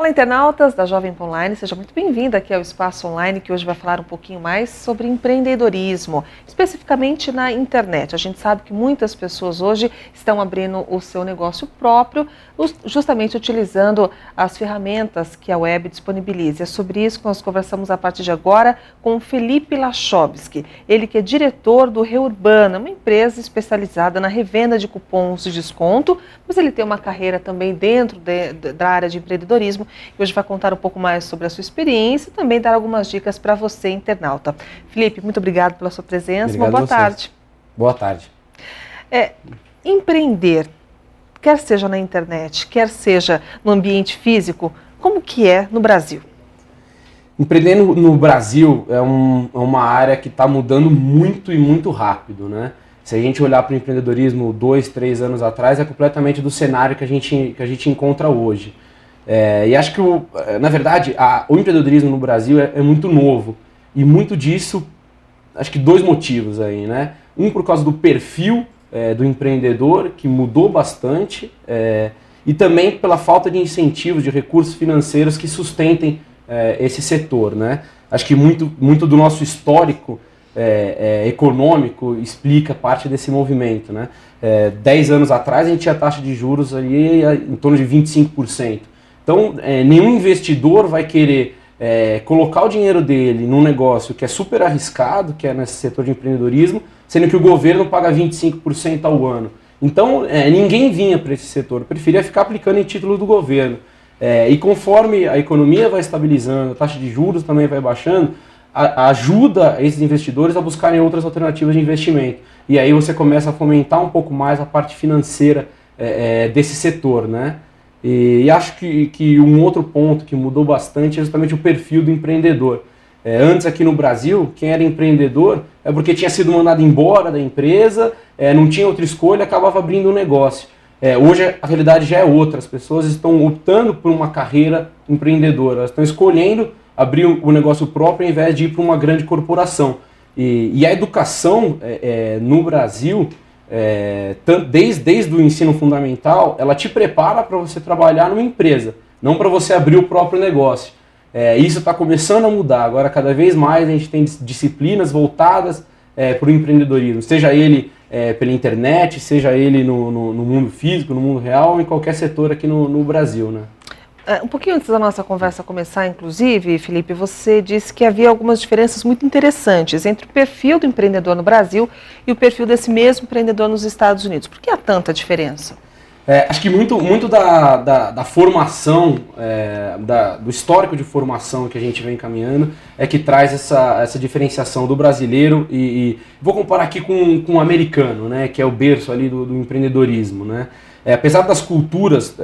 Olá, internautas da Jovem Pan Online, seja muito bem-vinda aqui ao Espaço Online, que hoje vai falar um pouquinho mais sobre empreendedorismo, especificamente na internet. A gente sabe que muitas pessoas hoje estão abrindo o seu negócio próprio, justamente utilizando as ferramentas que a web disponibiliza. É sobre isso que nós conversamos a partir de agora com o Felipe Lachowski, ele que é diretor do Reurbana, uma empresa especializada na revenda de cupons de desconto, mas ele tem uma carreira também dentro da área de empreendedorismo. E hoje vai contar um pouco mais sobre a sua experiência e também dar algumas dicas para você, internauta. Felipe, muito obrigado pela sua presença. Obrigado. Boa tarde. Boa tarde. Empreender, quer seja na internet, quer seja no ambiente físico, como que é no Brasil? Empreender no Brasil é uma área que está mudando muito e muito rápido, né? Se a gente olhar para o empreendedorismo 2, 3 anos atrás, é completamente do cenário que a gente encontra hoje. E acho que, na verdade, o empreendedorismo no Brasil é muito novo. E muito disso, acho que 2 motivos aí, né? Um por causa do perfil do empreendedor, que mudou bastante, e também pela falta de incentivos, de recursos financeiros que sustentem esse setor, né? Acho que muito do nosso histórico econômico explica parte desse movimento, né? 10 anos atrás a gente tinha taxa de juros ali em torno de 25%. Então, nenhum investidor vai querer colocar o dinheiro dele num negócio que é super arriscado, que é nesse setor de empreendedorismo, sendo que o governo paga 25% ao ano. Então, ninguém vinha para esse setor, preferia ficar aplicando em título do governo. E conforme a economia vai estabilizando, a taxa de juros também vai baixando, ajuda esses investidores a buscarem outras alternativas de investimento. E aí você começa a fomentar um pouco mais a parte financeira desse setor, né? E acho que um outro ponto que mudou bastante é justamente o perfil do empreendedor. Antes aqui no Brasil, quem era empreendedor é porque tinha sido mandado embora da empresa, não tinha outra escolha, acabava abrindo um negócio. Hoje a realidade já é outra, as pessoas estão optando por uma carreira empreendedora, elas estão escolhendo abrir o negócio próprio ao invés de ir para uma grande corporação. E a educação no Brasil, desde o ensino fundamental, ela te prepara para você trabalhar numa empresa, não para você abrir o próprio negócio. Isso está começando a mudar, agora cada vez mais a gente tem disciplinas voltadas para o empreendedorismo, seja ele pela internet, seja ele no mundo físico, no mundo real, ou em qualquer setor aqui no Brasil, né? Um pouquinho antes da nossa conversa começar, inclusive, Felipe, você disse que havia algumas diferenças muito interessantes entre o perfil do empreendedor no Brasil e o perfil desse mesmo empreendedor nos Estados Unidos. Por que há tanta diferença? Acho que muito da formação, do histórico de formação que a gente vem caminhando é que traz essa diferenciação do brasileiro e vou comparar aqui com o americano, né, que é o berço ali do empreendedorismo, né? Apesar das culturas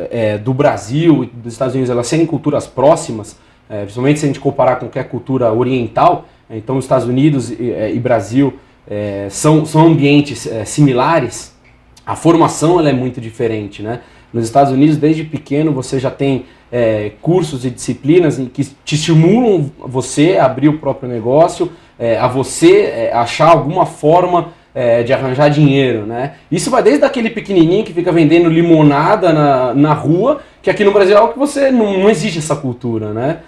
do Brasil e dos Estados Unidos elas serem culturas próximas, principalmente se a gente comparar com qualquer cultura oriental, então os Estados Unidos e Brasil são ambientes similares, a formação ela é muito diferente, né? Nos Estados Unidos, desde pequeno, você já tem cursos e disciplinas que te estimulam você a abrir o próprio negócio, a você achar alguma forma de arranjar dinheiro, né? Isso vai desde aquele pequenininho que fica vendendo limonada na rua, que aqui no Brasil é algo que você não existe essa cultura, né?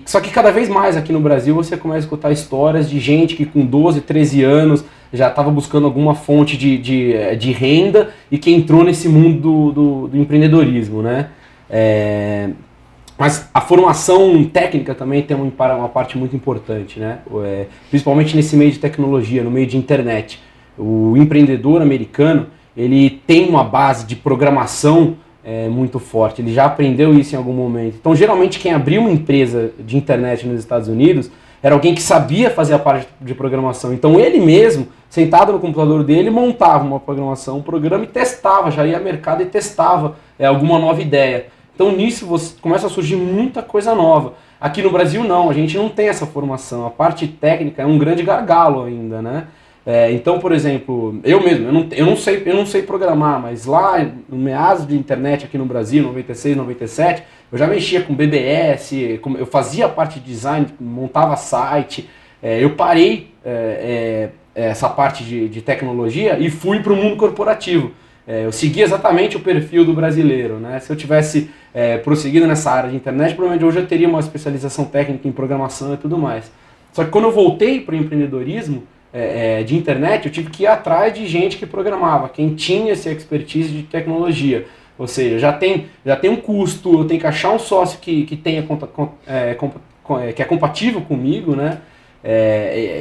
Só que cada vez mais aqui no Brasil você começa a escutar histórias de gente que com 12, 13 anos já estava buscando alguma fonte de renda e que entrou nesse mundo do empreendedorismo, né? Mas a formação técnica também tem uma parte muito importante, né? Principalmente nesse meio de tecnologia, no meio de internet. O empreendedor americano, ele tem uma base de programação muito forte, ele já aprendeu isso em algum momento. Então, geralmente, quem abriu uma empresa de internet nos Estados Unidos era alguém que sabia fazer a parte de programação. Então, ele mesmo, sentado no computador dele, montava uma programação, um programa e testava, já ia ao mercado e testava alguma nova ideia. Então nisso começa a surgir muita coisa nova. Aqui no Brasil não, a gente não tem essa formação. A parte técnica é um grande gargalo ainda, né? Então, por exemplo, eu mesmo, eu não sei programar, mas lá no meados de internet aqui no Brasil, 96, 97, eu já mexia com BBS, eu fazia a parte de design, montava site, eu parei essa parte de tecnologia e fui para o mundo corporativo. eu segui exatamente o perfil do brasileiro, né? Se eu tivesse prosseguido nessa área de internet, provavelmente hoje eu teria uma especialização técnica em programação e tudo mais. Só que quando eu voltei para o empreendedorismo de internet, eu tive que ir atrás de gente que programava, quem tinha essa expertise de tecnologia. Ou seja, já tem um custo, eu tenho que achar um sócio que tenha que é compatível comigo, né?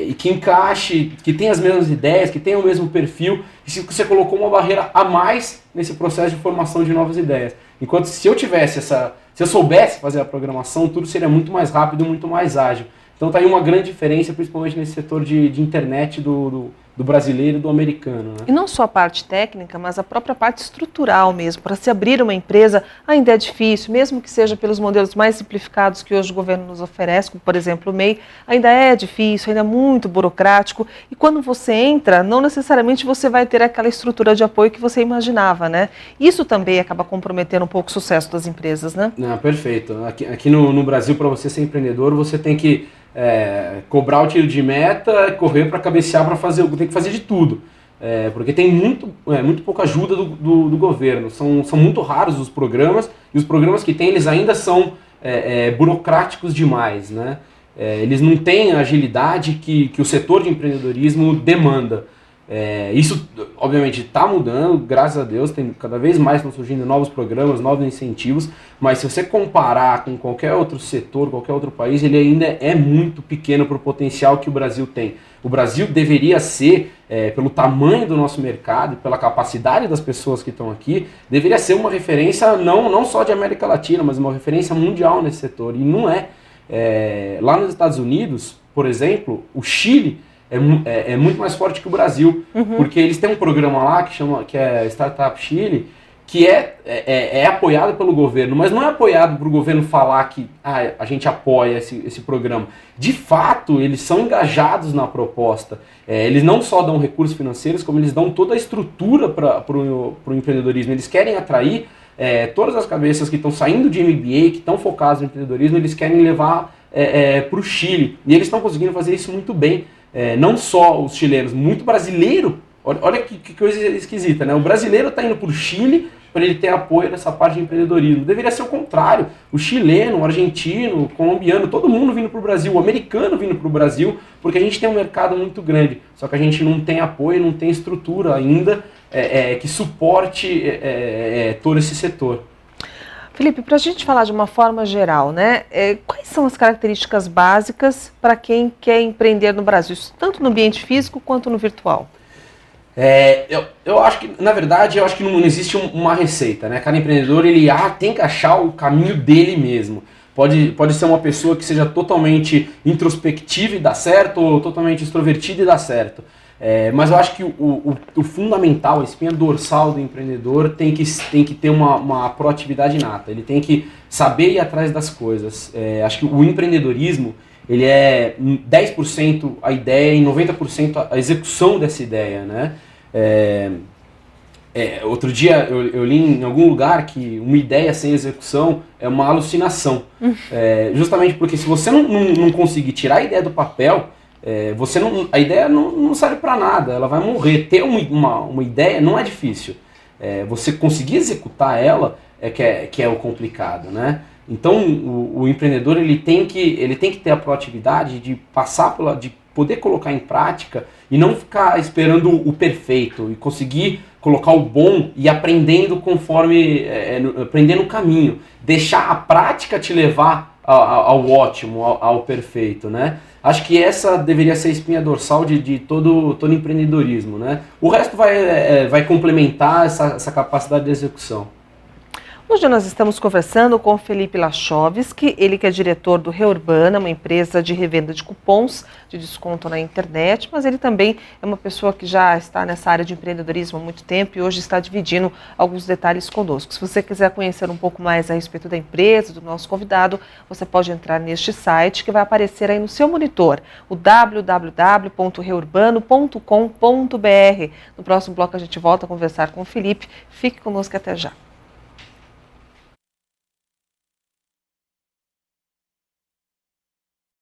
E que encaixe, que tenha as mesmas ideias, que tenha o mesmo perfil, e se você colocou uma barreira a mais nesse processo de formação de novas ideias. Enquanto se eu soubesse fazer a programação, tudo seria muito mais rápido, muito mais ágil. Então tá aí uma grande diferença, principalmente nesse setor de internet do brasileiro e do americano, né? E não só a parte técnica, mas a própria parte estrutural mesmo. Para se abrir uma empresa ainda é difícil, mesmo que seja pelos modelos mais simplificados que hoje o governo nos oferece, como por exemplo o MEI, ainda é difícil, ainda é muito burocrático. E quando você entra, não necessariamente você vai ter aquela estrutura de apoio que você imaginava, né? Isso também acaba comprometendo um pouco o sucesso das empresas, né? Perfeito. Aqui no Brasil, para você ser empreendedor, você tem que cobrar o tiro de meta, correr para cabecear, tem que fazer de tudo. Porque tem muito pouca ajuda do governo. São muito raros os programas, e os programas que tem, eles ainda são burocráticos demais, né? Eles não têm a agilidade que o setor de empreendedorismo demanda. Isso, obviamente, está mudando, graças a Deus, cada vez mais estão surgindo novos programas, novos incentivos, mas se você comparar com qualquer outro setor, qualquer outro país, ele ainda é muito pequeno para o potencial que o Brasil tem. O Brasil deveria ser, pelo tamanho do nosso mercado, pela capacidade das pessoas que estão aqui, deveria ser uma referência não só de América Latina, mas uma referência mundial nesse setor, e não é. Lá nos Estados Unidos, por exemplo, o Chile é muito mais forte que o Brasil, porque eles têm um programa lá que é Startup Chile, que é apoiado pelo governo, mas não é apoiado para o governo falar que a gente apoia esse programa. De fato, eles são engajados na proposta. Eles não só dão recursos financeiros, como eles dão toda a estrutura para o empreendedorismo. Eles querem atrair todas as cabeças que estão saindo de MBA, que estão focadas no empreendedorismo, eles querem levar para o Chile. E eles estão conseguindo fazer isso muito bem. Não só os chilenos, muito brasileiro. Olha que coisa esquisita, né? O brasileiro está indo para o Chile para ele ter apoio nessa parte de empreendedorismo. Deveria ser o contrário. O chileno, o argentino, o colombiano, todo mundo vindo para o Brasil, o americano vindo para o Brasil, porque a gente tem um mercado muito grande. Só que a gente não tem apoio, não tem estrutura ainda que suporte todo esse setor. Felipe, para a gente falar de uma forma geral, né, quais são as características básicas para quem quer empreender no Brasil, tanto no ambiente físico quanto no virtual? Eu acho que, na verdade, não existe uma receita, né? Cada empreendedor ele tem que achar o caminho dele mesmo. Pode ser uma pessoa que seja totalmente introspectiva e dá certo, ou totalmente extrovertida e dá certo. Mas eu acho que o fundamental, a espinha dorsal do empreendedor tem que ter uma proatividade inata. Ele tem que saber ir atrás das coisas. Acho que o empreendedorismo ele é 10% a ideia e 90% a execução dessa ideia, né? Outro dia eu li em algum lugar que uma ideia sem execução é uma alucinação. Justamente porque se você não conseguir tirar a ideia do papel, a ideia não serve para nada, ela vai morrer. Ter uma ideia não é difícil. Você conseguir executar ela que é o complicado, né? Então o empreendedor ele tem que ter a proatividade de de poder colocar em prática e não ficar esperando o perfeito e conseguir colocar o bom e aprendendo aprendendo o caminho. Deixar a prática te levar ao ótimo, ao perfeito, né? Acho que essa deveria ser a espinha dorsal de todo empreendedorismo, né? O resto vai complementar essa capacidade de execução. Hoje nós estamos conversando com o Felipe Lachowski, ele que é diretor do Reurbana, uma empresa de revenda de cupons de desconto na internet, mas ele também é uma pessoa que já está nessa área de empreendedorismo há muito tempo e hoje está dividindo alguns detalhes conosco. Se você quiser conhecer um pouco mais a respeito da empresa, do nosso convidado, você pode entrar neste site que vai aparecer aí no seu monitor, o www.reurbano.com.br. No próximo bloco a gente volta a conversar com o Felipe. Fique conosco até já.